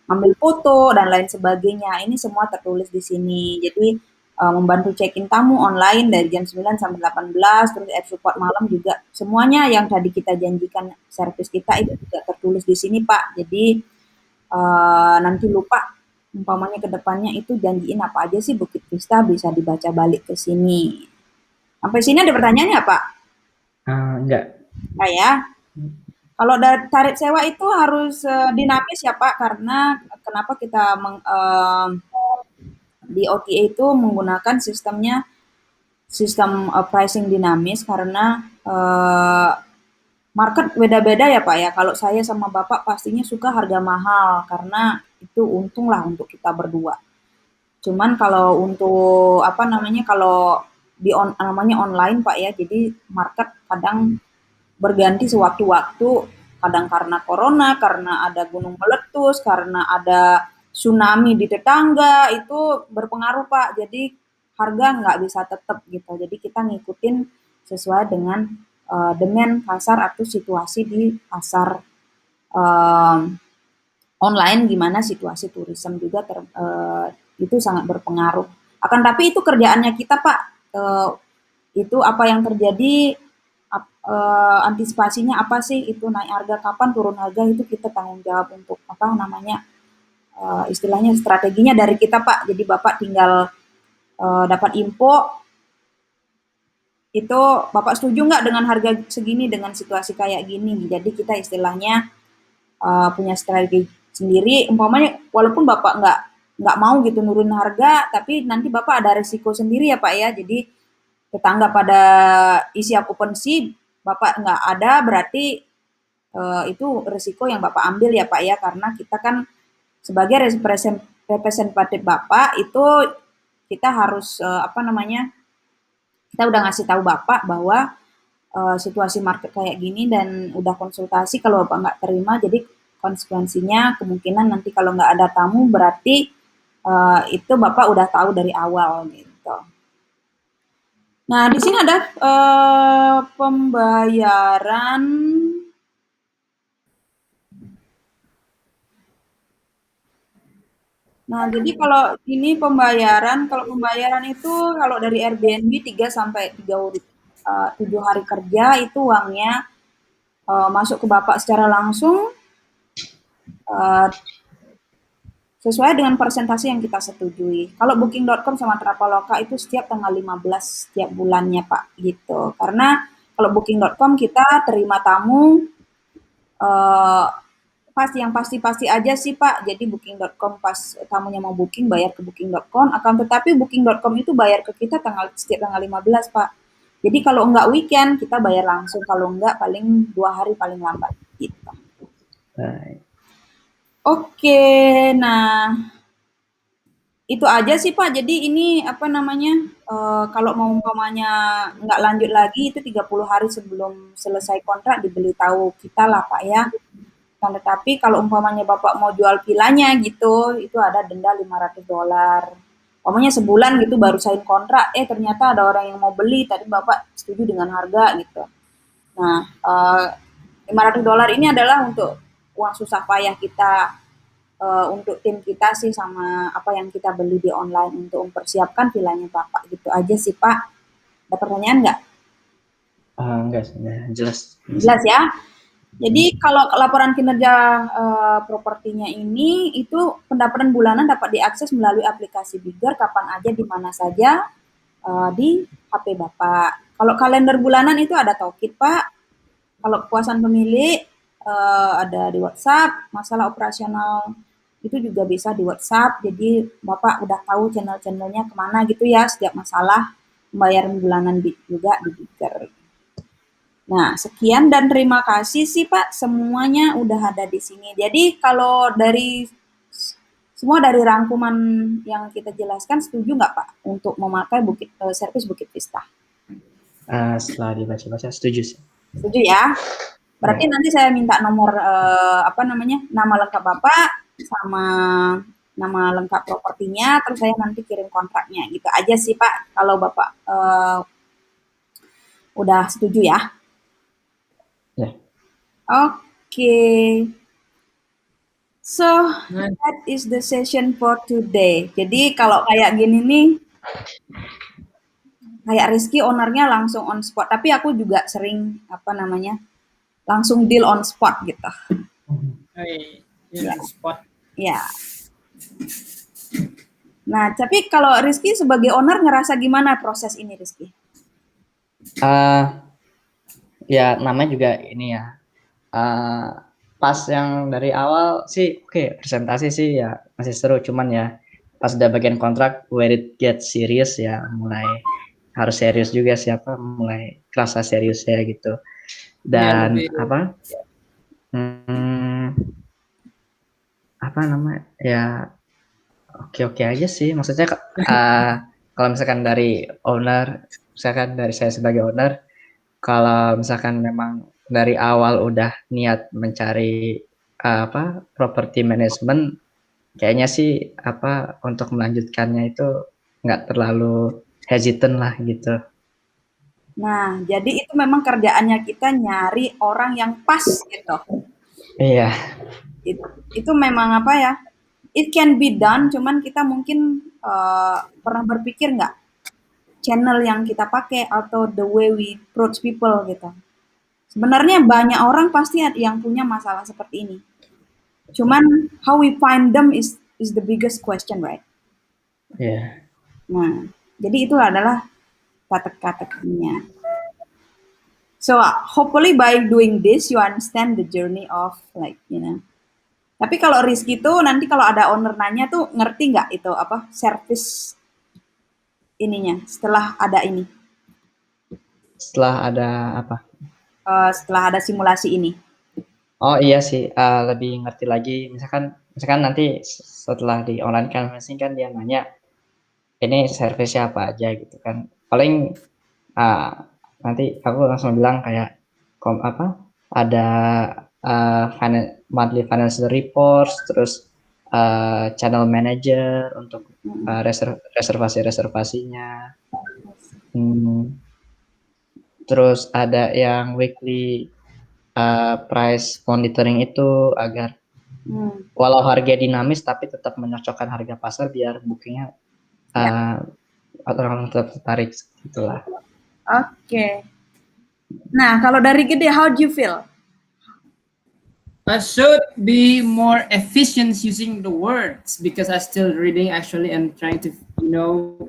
ngambil foto dan lain sebagainya. Ini semua tertulis di sini. Jadi membantu check-in tamu online dari jam 9 sampai 18, terus air support malam juga. Semuanya yang tadi kita janjikan servis kita itu juga tertulis di sini, Pak. Jadi nanti lupa umpamanya ke depannya itu janjiin apa aja sih Bukit Vista bisa dibaca balik ke sini. Sampai sini ada pertanyaan nggak, Pak? Enggak. Nah, ya. Kalau tarif sewa itu harus dinamis ya, Pak, karena kenapa kita di OTA itu menggunakan sistem pricing dinamis karena market beda-beda ya, Pak, ya. Kalau saya sama Bapak pastinya suka harga mahal karena itu untung lah untuk kita berdua. Cuman kalau untuk apa namanya kalau namanya online Pak ya, jadi market kadang berganti sewaktu-waktu, kadang karena corona, karena ada gunung meletus, karena ada tsunami di tetangga, itu berpengaruh Pak. Jadi harga nggak bisa tetap gitu. Jadi kita ngikutin sesuai dengan pasar atau situasi di pasar um, online gimana situasi turisme juga itu sangat berpengaruh. Akan tapi itu kerjaannya kita Pak. Itu apa yang terjadi, antisipasinya apa sih? Itu naik harga kapan, turun harga itu kita tanggung jawab untuk apa namanya istilahnya strateginya dari kita Pak. Jadi Bapak tinggal dapat info itu Bapak setuju nggak dengan harga segini dengan situasi kayak gini. Jadi kita istilahnya punya strategi sendiri. Umpamanya walaupun bapak nggak mau gitu nurunin harga, tapi nanti bapak ada risiko sendiri ya pak ya. Jadi tetangga pada isi okupansi bapak nggak ada, berarti itu risiko yang bapak ambil ya pak ya. Karena kita kan sebagai representatif bapak itu kita harus apa namanya kita udah ngasih tahu bapak bahwa situasi market kayak gini dan udah konsultasi kalau bapak nggak terima jadi konsekuensinya kemungkinan nanti kalau nggak ada tamu berarti itu bapak udah tahu dari awal gitu. Nah di sini ada pembayaran. Nah jadi kalau pembayaran itu kalau dari Airbnb 3 sampai 7 hari kerja itu uangnya masuk ke bapak secara langsung uh, sesuai dengan persentase yang kita setujui. Kalau booking.com sama Traveloka itu setiap tanggal 15 setiap bulannya, Pak, gitu. Karena kalau booking.com kita terima tamu eh, yang pasti-pasti aja sih, Pak. Jadi booking.com pas tamunya mau booking bayar ke booking.com, akan tetapi booking.com itu bayar ke kita setiap tanggal 15, Pak. Jadi kalau enggak weekend kita bayar langsung, kalau enggak paling 2 hari paling lambat gitu. Baik. Oke, nah itu aja sih Pak. Jadi ini apa namanya, kalau mau umpamanya nggak lanjut lagi itu 30 hari sebelum selesai kontrak diberitahu kita lah Pak ya. Kan tetapi kalau umpamanya Bapak mau jual vilanya gitu, itu ada denda $500. Umpamanya sebulan gitu baru sign kontrak, ternyata ada orang yang mau beli, tadi Bapak setuju dengan harga gitu. Nah, $500 ini adalah untuk uang susah payah kita untuk tim kita sih sama apa yang kita beli di online untuk mempersiapkan vilanya Bapak gitu aja sih Pak. Ada pertanyaan nggak? Enggak, jelas. Jelas ya. Jadi kalau laporan kinerja propertinya ini itu pendapatan bulanan dapat diakses melalui aplikasi Bigger kapan aja di mana saja di HP Bapak. Kalau kalender bulanan itu ada Tokit Pak. Kalau kepuasan pemilik ada di WhatsApp. Masalah operasional itu juga bisa di WhatsApp. Jadi Bapak udah tahu channel-channelnya kemana gitu ya setiap masalah pembayaran bulanan juga di Bigger. Nah, sekian dan terima kasih sih Pak, semuanya udah ada di sini. Jadi kalau semua dari rangkuman yang kita jelaskan, setuju nggak Pak untuk memakai servis Bukit Vista? Setelah dibaca-baca setuju sih. Setuju ya? Berarti nanti saya minta nomor nama lengkap Bapak sama nama lengkap propertinya, terus saya nanti kirim kontraknya. Gitu aja sih Pak, kalau Bapak udah setuju ya. Ya. Oke. So, Nah, that is the session for today. Jadi kalau kayak gini nih, kayak Rizky ownernya langsung on spot. Tapi aku juga sering, apa namanya, langsung deal on spot gitu. hey, Ya, spot. ya. Nah, tapi kalau Rizky sebagai owner ngerasa gimana proses ini Rizky? Ya namanya juga ini ya. Pas yang dari awal sih oke, presentasi sih ya masih seru, cuman ya pas udah bagian kontrak where it get serious ya mulai harus serius juga, siapa mulai kerasa serius ya gitu. Ya, Dan lebih apa namanya ya, oke aja sih, maksudnya kalau misalkan dari owner, misalkan dari saya sebagai owner, kalau misalkan memang dari awal udah niat mencari property management, kayaknya sih untuk melanjutkannya itu nggak terlalu hesitant lah gitu. Nah, jadi itu memang kerjaannya kita nyari orang yang pas gitu. Iya. It- itu memang apa ya? It can be done, cuman kita mungkin pernah berpikir nggak channel yang kita pakai atau the way we approach people gitu. Sebenarnya banyak orang pasti yang punya masalah seperti ini. Cuman how we find them is the biggest question, right? Iya. Nah, jadi itu adalah kata-katanya. So hopefully by doing this you understand the journey of like Tapi kalau Rizky itu nanti kalau ada owner nanya tuh ngerti nggak itu apa service ininya setelah ada ini, Setelah ada apa? setelah ada simulasi ini. Oh iya sih, lebih ngerti lagi. Misalkan nanti setelah di online conferencing kan dia nanya, ini service apa aja gitu kan. Paling uh, nanti aku langsung bilang kayak ada monthly financial reports, terus channel manager untuk reservasi-reservasinya. Terus ada yang weekly price monitoring itu agar walau harga dinamis tapi tetap menyocokkan harga pasar biar bookingnya Ya. orang tetap tertarik gitulah. Oke. Nah, kalau dari Gede, how do you feel? I should be more efficient using the words because I still reading actually and trying to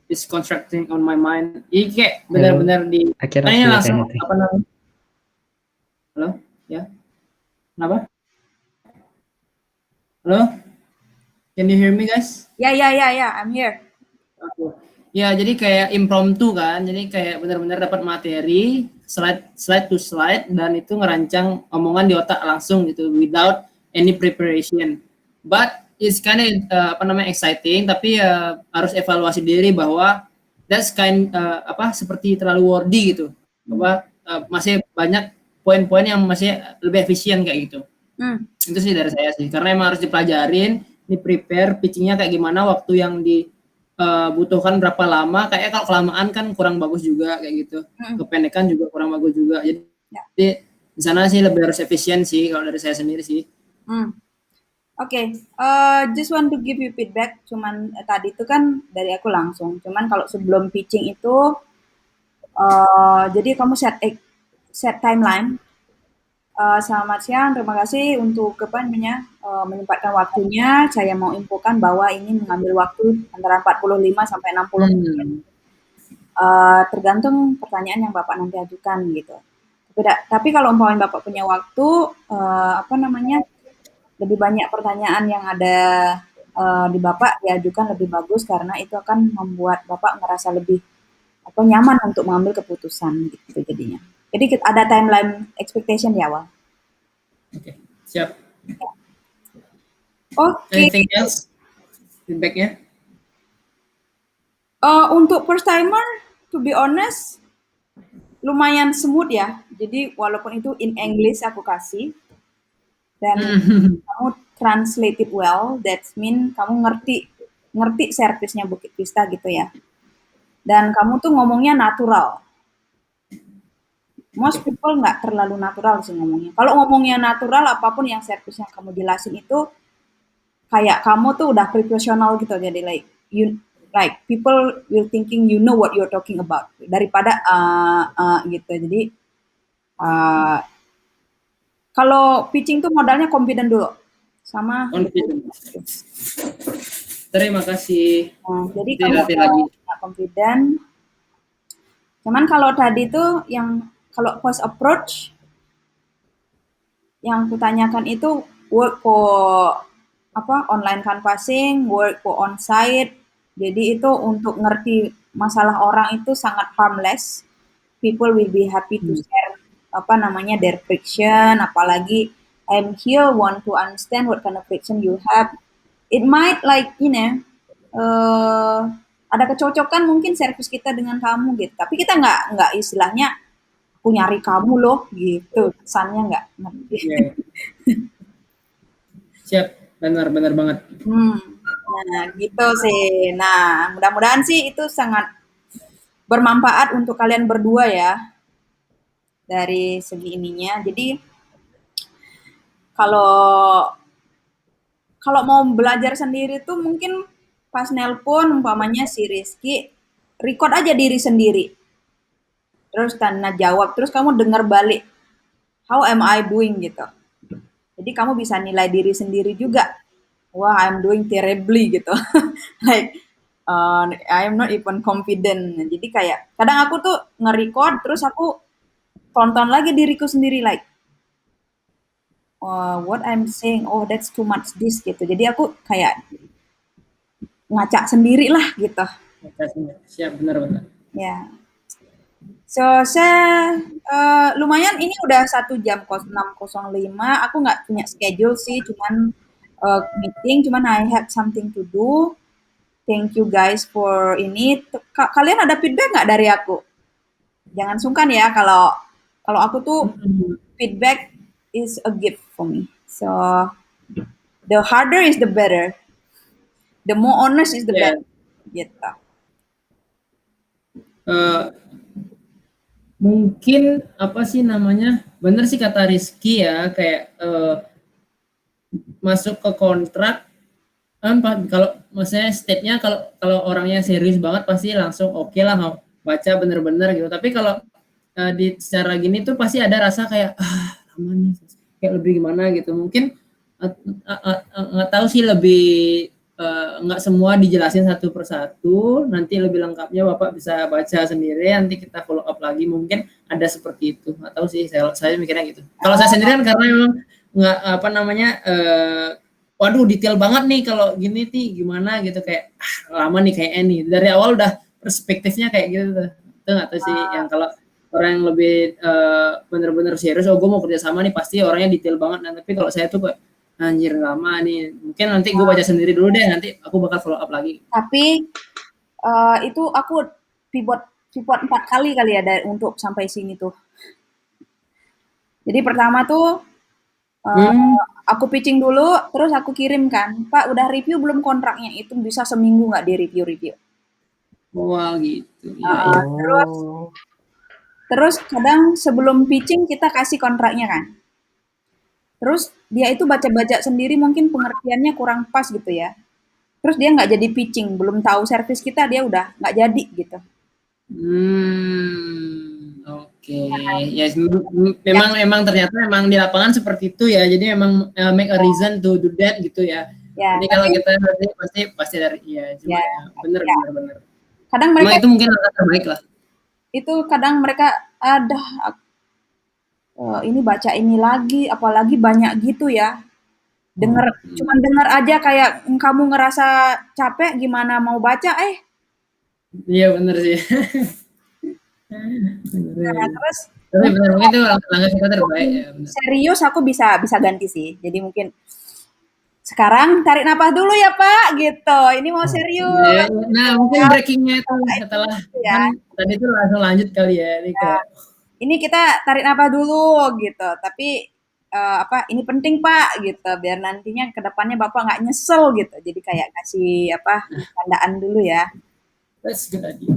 is constructing on my mind. Ini kayak benar-benar di Akhirnya ini feel langsung anything. apa namanya? Halo, ya. Kenapa? Halo? Can you hear me guys? Ya, I'm here. Ya, jadi kayak impromptu kan. Jadi kayak benar-benar dapat materi slide to slide dan itu ngerancang omongan di otak langsung gitu without any preparation. But it's kind of exciting tapi harus evaluasi diri bahwa that's seperti terlalu wordy gitu. Masih banyak poin-poin yang masih lebih efisien kayak gitu. Itu sih dari saya sih. Karena emang harus dipelajarin, di prepare pitchingnya kayak gimana, waktu yang butuhkan berapa lama, kayak kalau kelamaan kan kurang bagus juga kayak gitu. Kependekan juga kurang bagus juga. Jadi di sana sih lebih harus efisien sih kalau dari saya sendiri sih. Oke, just want to give you feedback. Cuman tadi itu kan dari aku langsung. Cuman kalau sebelum pitching itu, jadi kamu set timeline. Selamat siang, terima kasih untuk menyempatkan waktunya. Saya mau infokan bahwa ini mengambil waktu antara 45 sampai 60 menit. Tergantung pertanyaan yang Bapak nanti ajukan gitu. Tapi kalau umpamanya Bapak punya waktu, lebih banyak pertanyaan yang ada di Bapak diajukan lebih bagus karena itu akan membuat Bapak merasa lebih nyaman untuk mengambil keputusan gitu jadinya. Jadi ada timeline expectation di awal. Oke, siap. Oke. Anything else? Feedbacknya? Untuk first timer, to be honest, lumayan smooth ya. Jadi walaupun itu in English aku kasih, dan kamu translate it well, that mean kamu ngerti servisnya Bukit Vista gitu ya. Dan kamu tuh ngomongnya natural. Most people nggak terlalu natural sih ngomongnya. Kalau ngomongnya natural, apapun yang servis yang kamu jelasin itu kayak kamu tuh udah profesional gitu. Jadi like people will thinking you know what you're talking about daripada gitu. Jadi kalau pitching tuh modalnya confident dulu sama. Terima kasih. Nah, jadi kamu punya confident. Cuman kalau tadi tuh yang kalau first approach yang kutanyakan itu work for online canvassing, work for on-site. Jadi itu untuk ngerti masalah orang itu sangat harmless. People will be happy to share their friction. Apalagi I'm here want to understand what kind of friction you have. It might like ada kecocokan mungkin service kita dengan kamu gitu. Tapi kita nggak istilahnya aku nyari kamu loh gitu. Kesannya nggak ngerti. Yeah. Siap, benar banget. Nah, gitu sih. Nah, mudah-mudahan sih itu sangat bermanfaat untuk kalian berdua ya. Dari segi ininya. Jadi kalau mau belajar sendiri tuh mungkin pas nelpon umpamanya si Rizky, record aja diri sendiri. Terus tanya jawab, terus kamu dengar balik. How am I doing gitu. Jadi kamu bisa nilai diri sendiri juga. Wah, I'm doing terribly gitu. Like, I'm not even confident. Jadi kayak, kadang aku tuh nge-record, terus aku tonton lagi diriku sendiri, like, what I'm saying, oh that's too much this, gitu. Jadi aku kayak ngacak sendiri lah, gitu. Siap, benar. Ya. So, saya lumayan ini udah 1 jam 6:05. Aku nggak punya schedule sih, cuman meeting, cuman I have something to do. Thank you guys for ini. Kalian ada feedback nggak dari aku? Jangan sungkan ya kalau aku tuh feedback is a gift for me. So the harder is the better. The more honest is the better. Gitu. Mungkin apa sih namanya? Bener sih kata Rizky ya, kayak masuk ke kontrak kalau maksudnya state-nya kalau orangnya serius banget pasti langsung oke lah mau baca bener-bener gitu. Tapi kalau di secara gini tuh pasti ada rasa kayak lama nih, kayak lebih gimana gitu. Mungkin nggak tahu sih, lebih nggak semua dijelasin satu persatu. Nanti lebih lengkapnya Bapak bisa baca sendiri. Nanti kita follow up lagi. Mungkin ada seperti itu. Nggak tahu sih. Saya mikirnya gitu. Kalau saya sendiri kan karena memang nggak waduh detail banget nih kalau gini nih gimana gitu, kayak lama nih kayaknya nih. Dari awal udah perspektifnya kayak gitu tuh. Itu nggak tahu sih. Yang kalau orang yang lebih bener-bener serius, gue mau kerjasama nih pasti orangnya detail banget. Nah, tapi kalau saya tuh kayak anjir lama nih, mungkin nanti gue baca sendiri dulu deh, nanti aku bakal follow up lagi. Tapi itu aku pivot 4 kali ya untuk sampai sini tuh. Jadi pertama tuh aku pitching dulu, terus aku kirim kan, Pak udah review belum kontraknya? Itu bisa seminggu nggak di review. Wah gitu. Ya. Terus kadang sebelum pitching kita kasih kontraknya kan. Terus dia itu baca-baca sendiri, mungkin pengertiannya kurang pas gitu ya. Terus dia nggak jadi pitching, belum tahu service kita, dia udah nggak jadi gitu. Oke. Ya memang ternyata memang di lapangan seperti itu ya. Jadi memang make a reason to do that gitu ya. Jadi kalau kita pasti dari cuma bener. Kadang mereka itu mungkin langkah terbaik lah. Itu kadang mereka ini baca ini lagi, apalagi banyak gitu ya. Cuman denger aja kayak kamu ngerasa capek, gimana mau baca Iya bener sih. Nah, terus bener itu langkah kita terbaik ya. Serius aku bisa ganti sih. Jadi mungkin sekarang tarik napas dulu ya Pak, gitu. Ini mau serius. Nah mungkin breakingnya itu setelah kan tadi itu langsung lanjut kali ya. Ini kita tarik napas dulu gitu. Tapi apa, "Ini penting Pak," gitu, biar nantinya ke depannya Bapak nggak nyesel gitu. Jadi kayak kasih apa, candaan dulu ya. That's good idea.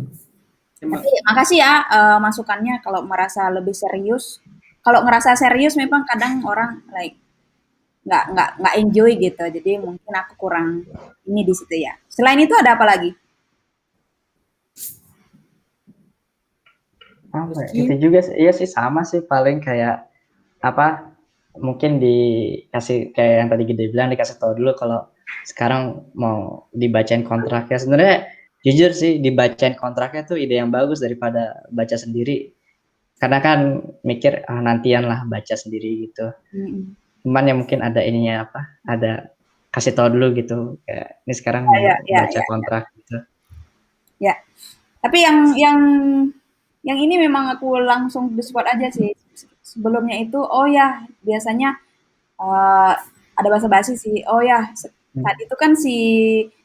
Tapi Emang. makasih ya, masukannya kalau merasa lebih serius. Kalau ngerasa serius memang kadang orang like nggak enjoy gitu. Jadi mungkin aku kurang ini di situ ya. Selain itu ada apa lagi? Apa ya? Rizky, Itu juga sih, iya sih sama sih paling kayak apa mungkin dikasih kayak yang tadi Gede bilang dikasih tahu dulu kalau sekarang mau dibacain kontraknya. Sebenarnya jujur sih dibacain kontraknya tuh ide yang bagus daripada baca sendiri. Karena kan mikir ah nantian lah baca sendiri gitu. Mm-mm. Cuman ya mungkin ada ininya apa? Ada kasih tahu dulu gitu. Kayak ini sekarang Ya, ya, mau ya, baca ya, kontrak gitu. ya. Tapi yang ini memang aku langsung di spot aja sih. Sebelumnya itu, oh ya, biasanya ada basa-basi sih. Oh ya, Hmm. tadi itu kan si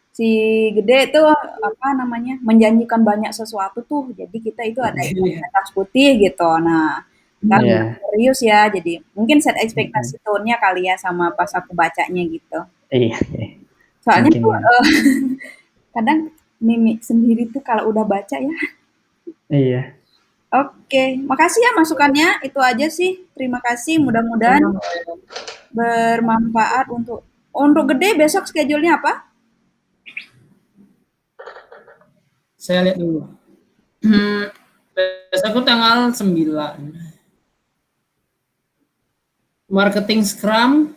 si gede itu apa namanya menjanjikan banyak sesuatu tuh. Jadi kita itu ada oke. ikat atas putih gitu. Nah, kan Iya. serius ya. Jadi mungkin set Mm-mm. ekspektasi tone-nya kali ya sama pas aku bacanya gitu. Iya. Soalnya Mungkin tuh ya. kadang mimik sendiri tuh kalau udah baca ya. Iya. Oke, makasih ya masukannya. Itu aja sih. Terima kasih. Mudah-mudahan Emang, bermanfaat untuk gede besok schedule-nya apa? saya lihat dulu. Besok tuh tanggal 9. Marketing Scrum,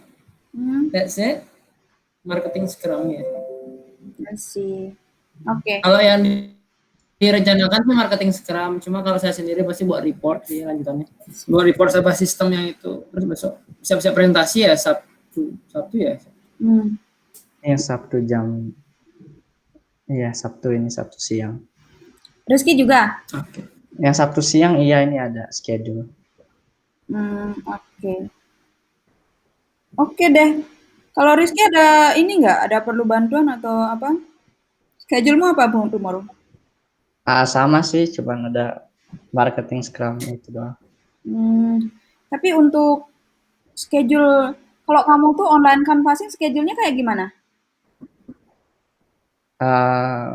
Hmm, that's it. Marketing Scrum ya. masih. Oke. Kalau yang direncanakan sih marketing Scrum, cuma kalau saya sendiri pasti buat report sih lanjutannya. Buat report sama sistem yang itu. Terus besok siap-siap presentasi ya Sabtu, Sabtu ya. Hmm. Yang Sabtu jam iya Sabtu ini Sabtu siang. Rizky juga. Oke. Yang Sabtu siang iya ini ada schedule. Oke. Oke deh. Kalau Rizky ada ini nggak? Ada perlu bantuan atau apa? Schedule-mu apa Bu tomorrow? Ah, sama sih, cuma ada marketing scrum itu doang. Hmm, tapi untuk schedule, kalau kamu tuh online canvassing schedule-nya kayak gimana? Eh,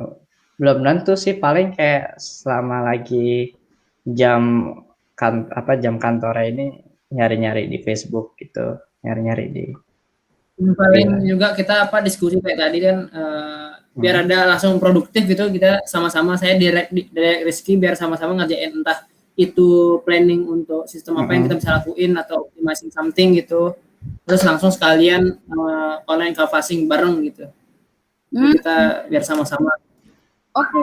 belum tentu sih, paling kayak selama lagi jam apa jam kantor ini nyari-nyari di Facebook gitu, nyari-nyari di Paling inilah. juga kita apa diskusi kayak tadi kan biar Hmm. ada langsung produktif gitu kita sama-sama saya direct Rizky biar sama-sama ngerjain entah itu planning untuk sistem apa yang kita Mm-mm. bisa lakuin atau optimizing something gitu terus langsung sekalian online canvassing bareng gitu jadi Hmm, kita biar sama-sama. oke.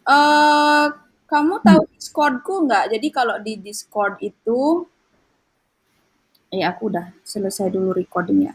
Eh, kamu tahu Discord-ku nggak? Jadi kalau di Discord itu, aku udah selesai dulu recording ya.